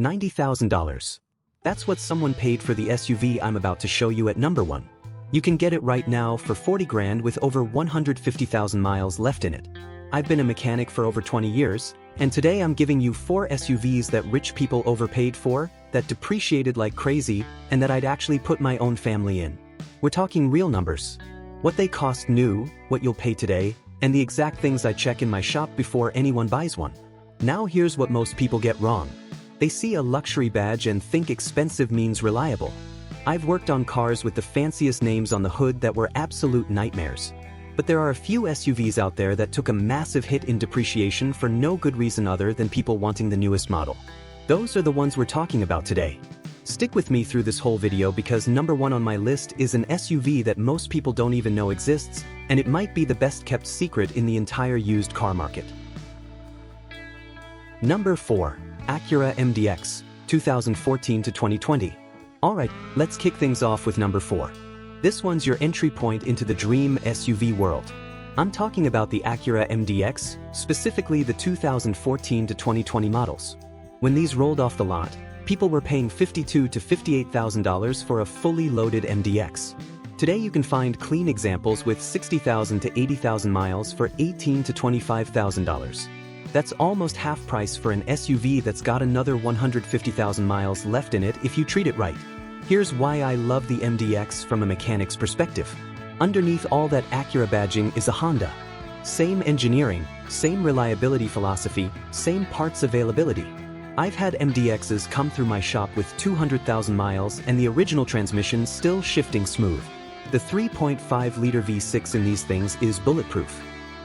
$90,000. That's what someone paid for the SUV I'm about to show you at number 1. You can get it right now for 40 grand with over 150,000 miles left in it. I've been a mechanic for over 20 years, and today I'm giving you 4 SUVs that rich people overpaid for, that depreciated like crazy, and that I'd actually put my own family in. We're talking real numbers. What they cost new, what you'll pay today, and the exact things I check in my shop before anyone buys one. Now here's what most people get wrong. They see a luxury badge and think expensive means reliable. I've worked on cars with the fanciest names on the hood that were absolute nightmares. But there are a few SUVs out there that took a massive hit in depreciation for no good reason other than people wanting the newest model. Those are the ones we're talking about today. Stick with me through this whole video because number 1 on my list is an SUV that most people don't even know exists, and it might be the best kept secret in the entire used car market. Number 4. Acura MDX, 2014 to 2020. Alright, let's kick things off with number 4. This one's your entry point into the dream SUV world. I'm talking about the Acura MDX, specifically the 2014 to 2020 models. When these rolled off the lot, people were paying $52,000 to $58,000 for a fully loaded MDX. Today you can find clean examples with 60,000 to 80,000 miles for $18,000 to $25,000. That's almost half price for an SUV that's got another 150,000 miles left in it if you treat it right. Here's why I love the MDX from a mechanic's perspective. Underneath all that Acura badging is a Honda. Same engineering, same reliability philosophy, same parts availability. I've had MDXs come through my shop with 200,000 miles and the original transmission still shifting smooth. The 3.5-liter V6 in these things is bulletproof.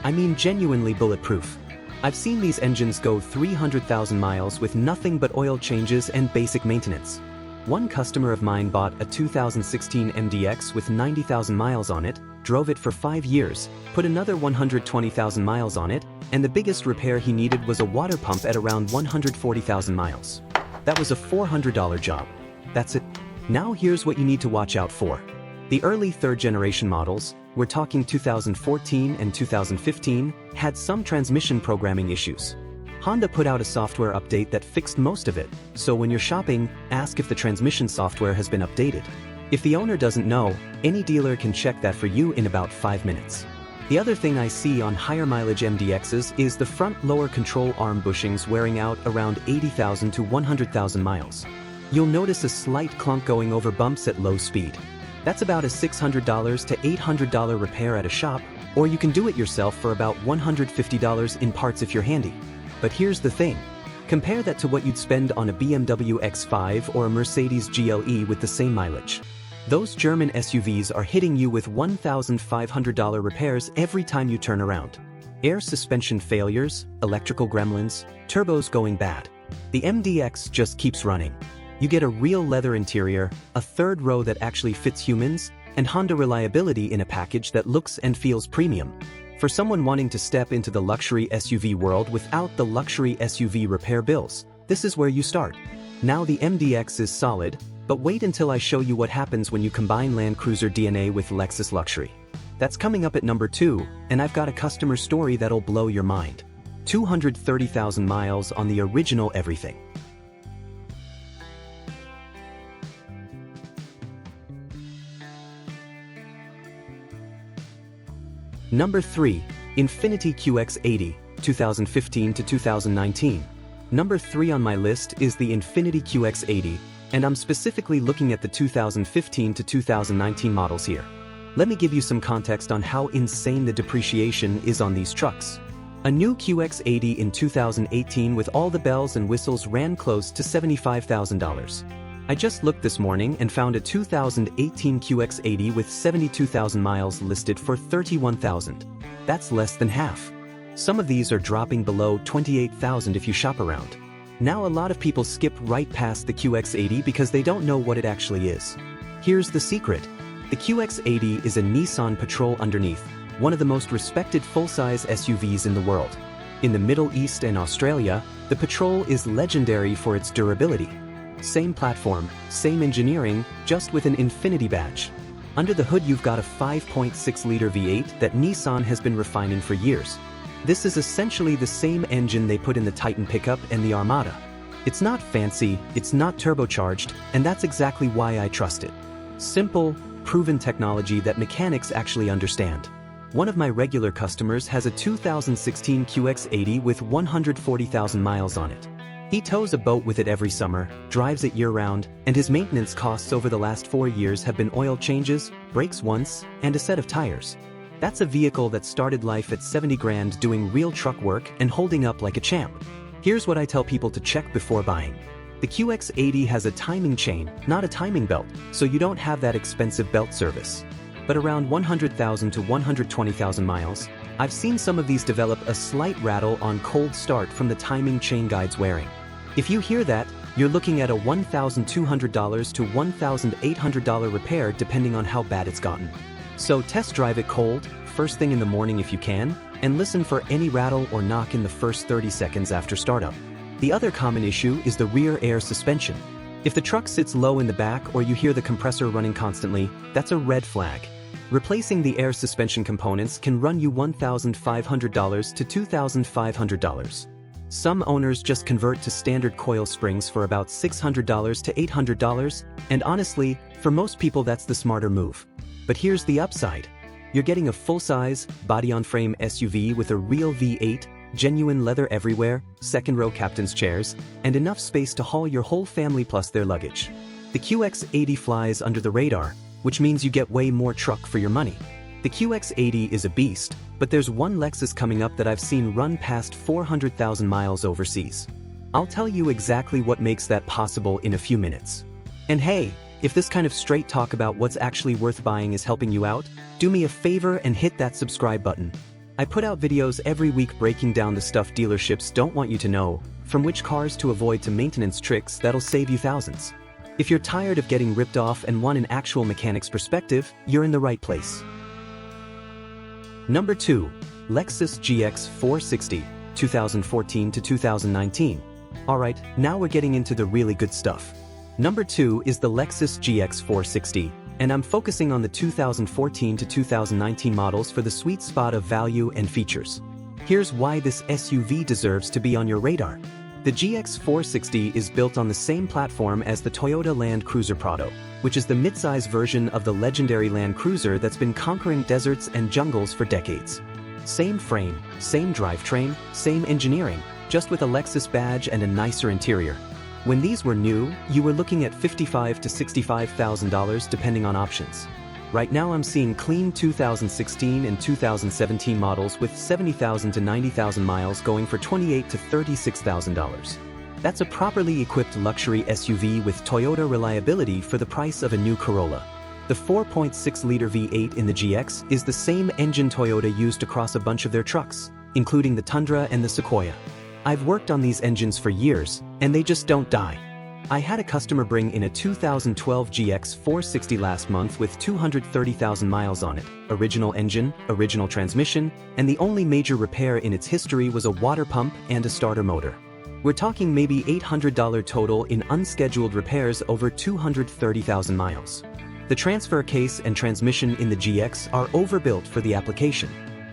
I mean genuinely bulletproof. I've seen these engines go 300,000 miles with nothing but oil changes and basic maintenance. One customer of mine bought a 2016 MDX with 90,000 miles on it, drove it for 5 years, put another 120,000 miles on it, and the biggest repair he needed was a water pump at around 140,000 miles. That was a $400 job. That's it. Now here's what you need to watch out for. The early third-generation models, we're talking 2014 and 2015, had some transmission programming issues. Honda put out a software update that fixed most of it, so when you're shopping, ask if the transmission software has been updated. If the owner doesn't know, any dealer can check that for you in about 5 minutes. The other thing I see on higher mileage MDXs is the front lower control arm bushings wearing out around 80,000 to 100,000 miles. You'll notice a slight clunk going over bumps at low speed. That's about a $600 to $800 repair at a shop, or you can do it yourself for about $150 in parts if you're handy. But here's the thing. Compare that to what you'd spend on a BMW X5 or a Mercedes GLE with the same mileage. Those German SUVs are hitting you with $1,500 repairs every time you turn around. Air suspension failures, electrical gremlins, turbos going bad. The MDX just keeps running. You get a real leather interior, a third row that actually fits humans, and Honda reliability in a package that looks and feels premium. For someone wanting to step into the luxury SUV world without the luxury SUV repair bills, this is where you start. Now the MDX is solid, but wait until I show you what happens when you combine Land Cruiser DNA with Lexus luxury. That's coming up at number 2, and I've got a customer story that'll blow your mind. 230,000 miles on the original everything. Number 3. Infiniti QX80, 2015 to 2019. Number 3 on my list is the Infiniti QX80, and I'm specifically looking at the 2015 to 2019 models here. Let me give you some context on how insane the depreciation is on these trucks. A new QX80 in 2018 with all the bells and whistles ran close to $75,000. I just looked this morning and found a 2018 QX80 with 72,000 miles listed for $31,000. That's less than half. Some of these are dropping below $28,000 if you shop around. Now a lot of people skip right past the QX80 because they don't know what it actually is. Here's the secret. The QX80 is a Nissan Patrol underneath, one of the most respected full-size SUVs in the world. In the Middle East and Australia, the Patrol is legendary for its durability. Same platform, same engineering, just with an Infiniti badge. Under the hood you've got a 5.6-liter V8 that Nissan has been refining for years. This is essentially the same engine they put in the Titan pickup and the Armada. It's not fancy, it's not turbocharged, and that's exactly why I trust it. Simple, proven technology that mechanics actually understand. One of my regular customers has a 2016 QX80 with 140,000 miles on it. He tows a boat with it every summer, drives it year-round, and his maintenance costs over the last 4 years have been oil changes, brakes once, and a set of tires. That's a vehicle that started life at 70 grand doing real truck work and holding up like a champ. Here's what I tell people to check before buying. The QX80 has a timing chain, not a timing belt, so you don't have that expensive belt service. But around 100,000 to 120,000 miles, I've seen some of these develop a slight rattle on cold start from the timing chain guide's wearing. If you hear that, you're looking at a $1,200 to $1,800 repair depending on how bad it's gotten. So test drive it cold, first thing in the morning if you can, and listen for any rattle or knock in the first 30 seconds after startup. The other common issue is the rear air suspension. If the truck sits low in the back or you hear the compressor running constantly, that's a red flag. Replacing the air suspension components can run you $1,500 to $2,500. Some owners just convert to standard coil springs for about $600 to $800, and honestly, for most people that's the smarter move. But here's the upside. You're getting a full-size, body-on-frame SUV with a real V8, genuine leather everywhere, second-row captain's chairs, and enough space to haul your whole family plus their luggage. The QX80 flies under the radar, which means you get way more truck for your money. The QX80 is a beast, but there's one Lexus coming up that I've seen run past 400,000 miles overseas. I'll tell you exactly what makes that possible in a few minutes. And hey, if this kind of straight talk about what's actually worth buying is helping you out, do me a favor and hit that subscribe button. I put out videos every week breaking down the stuff dealerships don't want you to know, from which cars to avoid to maintenance tricks that'll save you thousands. If you're tired of getting ripped off and want an actual mechanic's perspective, you're in the right place. Number 2. Lexus GX 460, 2014 to 2019. Alright, now we're getting into the really good stuff. Number 2 is the Lexus GX 460, and I'm focusing on the 2014 to 2019 models for the sweet spot of value and features. Here's why this SUV deserves to be on your radar. The GX 460 is built on the same platform as the Toyota Land Cruiser Prado, which is the midsize version of the legendary Land Cruiser that's been conquering deserts and jungles for decades. Same frame, same drivetrain, same engineering, just with a Lexus badge and a nicer interior. When these were new, you were looking at $55,000 to $65,000 depending on options. Right now I'm seeing clean 2016 and 2017 models with 70,000 to 90,000 miles going for $28,000 to $36,000. That's a properly equipped luxury SUV with Toyota reliability for the price of a new Corolla. The 4.6-liter V8 in the GX is the same engine Toyota used across a bunch of their trucks, including the Tundra and the Sequoia. I've worked on these engines for years, and they just don't die. I had a customer bring in a 2012 GX 460 last month with 230,000 miles on it, original engine, original transmission, and the only major repair in its history was a water pump and a starter motor. We're talking maybe $800 total in unscheduled repairs over 230,000 miles. The transfer case and transmission in the GX are overbuilt for the application.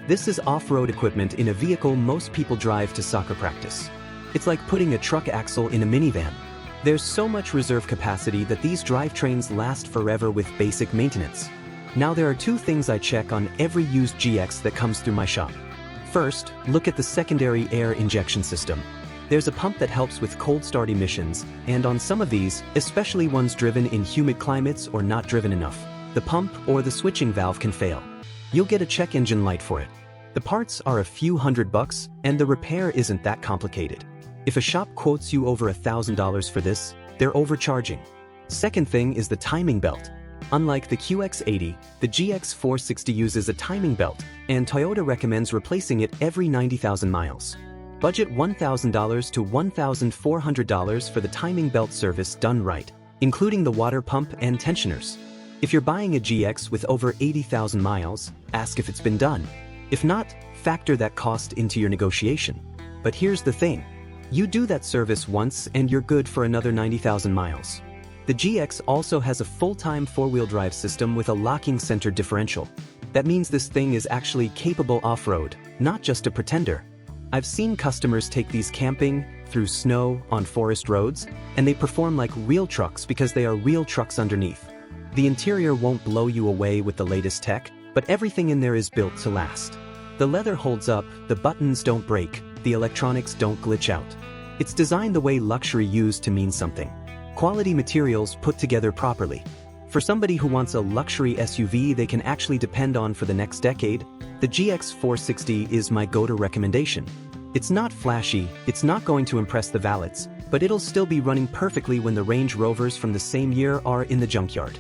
This is off-road equipment in a vehicle most people drive to soccer practice. It's like putting a truck axle in a minivan. There's so much reserve capacity that these drivetrains last forever with basic maintenance. Now there are two things I check on every used GX that comes through my shop. First, look at the secondary air injection system. There's a pump that helps with cold start emissions, and on some of these, especially ones driven in humid climates or not driven enough, the pump or the switching valve can fail. You'll get a check engine light for it. The parts are a few $100, and the repair isn't that complicated. If a shop quotes you over $1,000 for this, they're overcharging. Second thing is the timing belt. Unlike the QX80, the GX 460 uses a timing belt, and Toyota recommends replacing it every 90,000 miles. Budget $1,000 to $1,400 for the timing belt service done right, including the water pump and tensioners. If you're buying a GX with over 80,000 miles, ask if it's been done. If not, factor that cost into your negotiation. But here's the thing. You do that service once and you're good for another 90,000 miles. The GX also has a full-time four-wheel drive system with a locking center differential. That means this thing is actually capable off-road, not just a pretender. I've seen customers take these camping, through snow, on forest roads, and they perform like real trucks because they are real trucks underneath. The interior won't blow you away with the latest tech, but everything in there is built to last. The leather holds up, the buttons don't break, the electronics don't glitch out. It's designed the way luxury used to mean something. Quality materials put together properly. For somebody who wants a luxury SUV they can actually depend on for the next decade, the GX460 is my go-to recommendation. It's not flashy, it's not going to impress the valets, but it'll still be running perfectly when the Range Rovers from the same year are in the junkyard.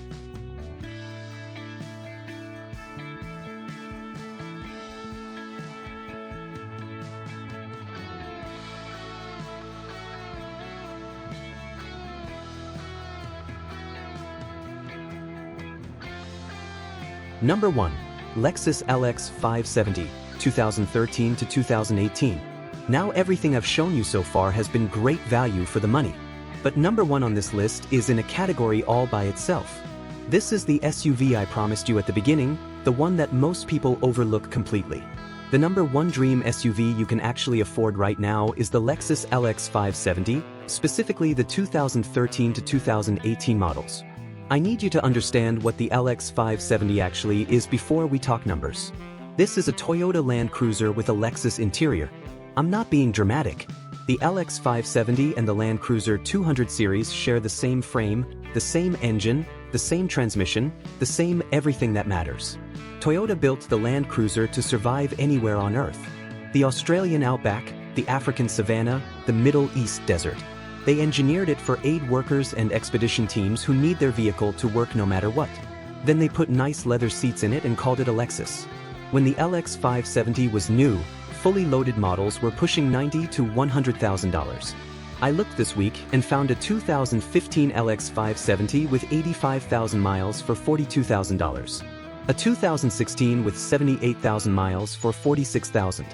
Number 1. Lexus LX 570, 2013 to 2018. Now everything I've shown you so far has been great value for the money. But number 1 on this list is in a category all by itself. This is the SUV I promised you at the beginning, the one that most people overlook completely. The number 1 dream SUV you can actually afford right now is the Lexus LX 570, specifically the 2013 to 2018 models. I need you to understand what the LX 570 actually is before we talk numbers. This is a Toyota Land Cruiser with a Lexus interior. I'm not being dramatic. The LX 570 and the Land Cruiser 200 series share the same frame, the same engine, the same transmission, the same everything that matters. Toyota built the Land Cruiser to survive anywhere on Earth. The Australian outback, the African savanna, the Middle East desert. They engineered it for aid workers and expedition teams who need their vehicle to work no matter what. Then they put nice leather seats in it and called it a Lexus. When the LX 570 was new, fully loaded models were pushing $90,000 to $100,000. I looked this week and found a 2015 LX 570 with 85,000 miles for $42,000. A 2016 with 78,000 miles for $46,000.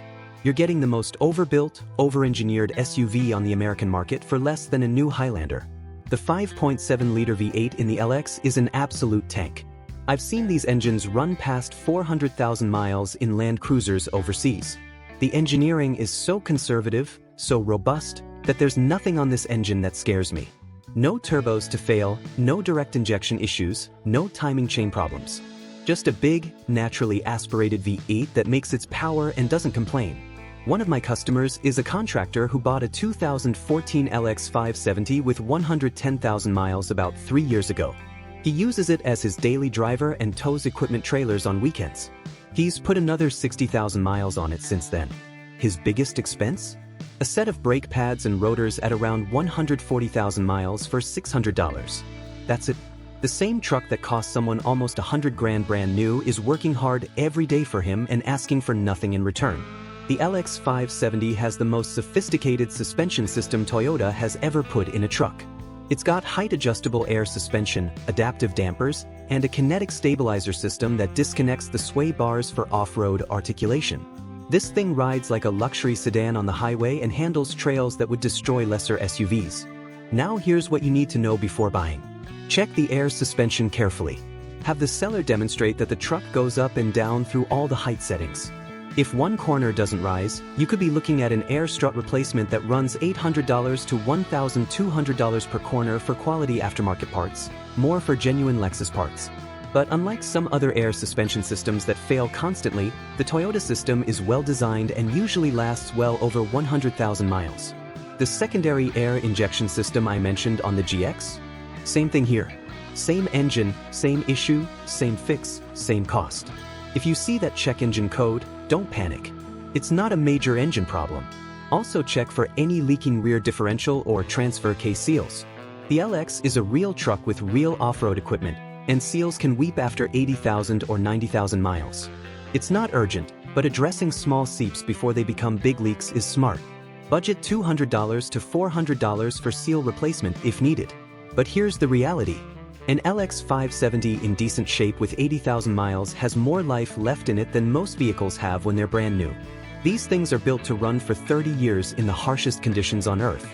You're getting the most overbuilt, over-engineered SUV on the American market for less than a new Highlander. The 5.7-liter V8 in the LX is an absolute tank. I've seen these engines run past 400,000 miles in Land Cruisers overseas. The engineering is so conservative, so robust, that there's nothing on this engine that scares me. No turbos to fail, no direct injection issues, no timing chain problems. Just a big, naturally aspirated V8 that makes its power and doesn't complain. One of my customers is a contractor who bought a 2014 LX 570 with 110,000 miles about 3 years ago. He uses it as his daily driver and tows equipment trailers on weekends. He's put another 60,000 miles on it since then. His biggest expense? A set of brake pads and rotors at around 140,000 miles for $600. That's it. The same truck that cost someone almost $100,000 brand new is working hard every day for him and asking for nothing in return. The LX 570 has the most sophisticated suspension system Toyota has ever put in a truck. It's got height-adjustable air suspension, adaptive dampers, and a kinetic stabilizer system that disconnects the sway bars for off-road articulation. This thing rides like a luxury sedan on the highway and handles trails that would destroy lesser SUVs. Now here's what you need to know before buying. Check the air suspension carefully. Have the seller demonstrate that the truck goes up and down through all the height settings. If one corner doesn't rise, you could be looking at an air strut replacement that runs $800 to $1,200 per corner for quality aftermarket parts, more for genuine Lexus parts. But unlike some other air suspension systems that fail constantly, the Toyota system is well designed and usually lasts well over 100,000 miles. The secondary air injection system I mentioned on the GX? Same thing here. Same engine, same issue, same fix, same cost. If you see that check engine code, don't panic. It's not a major engine problem. Also check for any leaking rear differential or transfer case seals. The LX is a real truck with real off-road equipment, and seals can weep after 80,000 or 90,000 miles. It's not urgent, but addressing small seeps before they become big leaks is smart. Budget $200 to $400 for seal replacement if needed. But here's the reality. An LX 570 in decent shape with 80,000 miles has more life left in it than most vehicles have when they're brand new. These things are built to run for 30 years in the harshest conditions on Earth.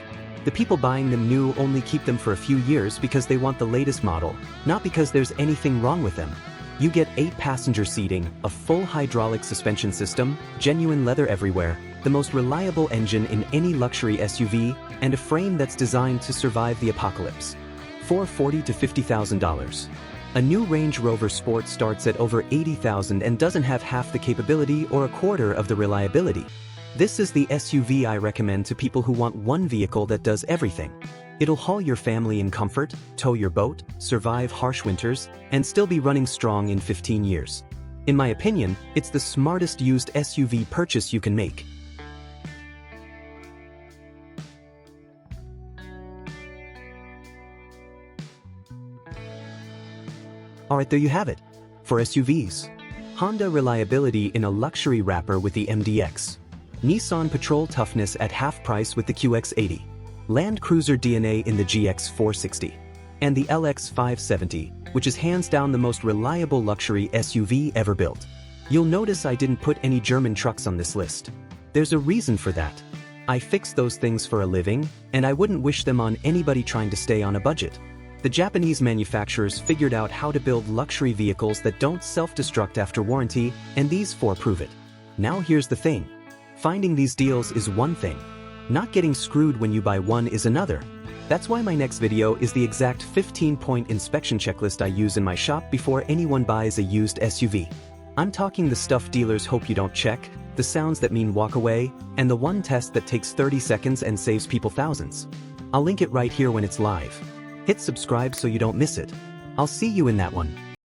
The people buying them new only keep them for a few years because they want the latest model, not because there's anything wrong with them. You get 8-passenger seating, a full hydraulic suspension system, genuine leather everywhere, the most reliable engine in any luxury SUV, and a frame that's designed to survive the apocalypse. $440,000 to $50,000. A new Range Rover Sport starts at over $80,000 and doesn't have half the capability or a quarter of the reliability. This is the SUV I recommend to people who want one vehicle that does everything. It'll haul your family in comfort, tow your boat, survive harsh winters, and still be running strong in 15 years. In my opinion, it's the smartest used SUV purchase you can make. Alright, there you have it. For SUVs, Honda reliability in a luxury wrapper with the MDX. Nissan patrol toughness at half price with the QX80. Land Cruiser DNA in the GX460. And the LX570, which is hands down the most reliable luxury SUV ever built. You'll notice I didn't put any German trucks on this list. There's a reason for that. I fix those things for a living, and I wouldn't wish them on anybody trying to stay on a budget. The Japanese manufacturers figured out how to build luxury vehicles that don't self-destruct after warranty, and these four prove it. Now here's the thing. Finding these deals is one thing. Not getting screwed when you buy one is another. That's why my next video is the exact 15-point inspection checklist I use in my shop before anyone buys a used SUV. I'm talking the stuff dealers hope you don't check, the sounds that mean walk away, and the one test that takes 30 seconds and saves people thousands. I'll link it right here when it's live. Hit subscribe so you don't miss it. I'll see you in that one.